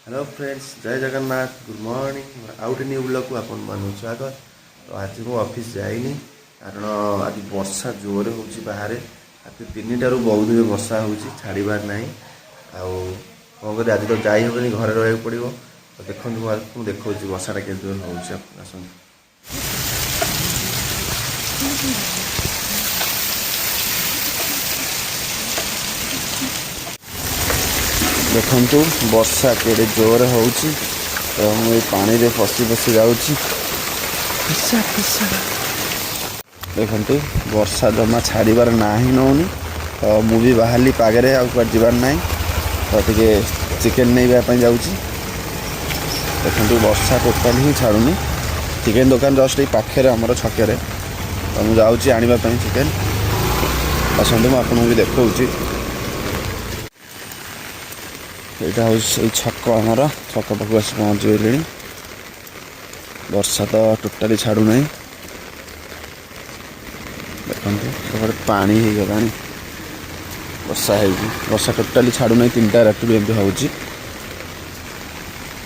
Hello friends, जय Jagannath, good morning. Out new blog को आपण मान स्वागत। तो आज मु ऑफिस जाइनी कारण आज वर्षा जोर हो बाहर। रात 3टारू बहुत वर्षा हो छाड़बार ना। कौन कर आज तो जाई हेनी, घरे रहा पड़ो। तो देखो मुझे देखा वर्षाटा के हो। देखु वर्षा के जोर हो तो मुझे पानी रे फसी फसी जाऊँगी। देखु वर्षा जमा छाड़बार ना ही नौनी। तो मुझे बाहरी पागे आर ना। तो टे चिकेन नहीं जाऊँगी। देखु वर्षा टोटाल ही छाड़ूनी। चिकेन दुकान जस्ट ये पाखे आमर छके। तो मुझे जाऊँगी आने चिकेन। आसतु मुझे आपको देखा। यहाँ हूँ छक आमर छक पाक आस पहुँची गली। वर्षा तो टोटाली छाड़ू ना। देखते पानी हो गला। वर्षा टोटाली छाड़ू ना। 3टा रात एमती हूँ।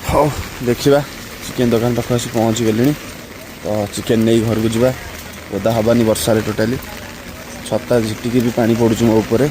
हाँ देखा चिकेन दुकान पाख आस पहुँची गली। तो चिकेन नहीं घर को जा ओदा हबानी वर्षा टोटाली। छता झिटिकी भी पानी पड़ू मो ऊपर।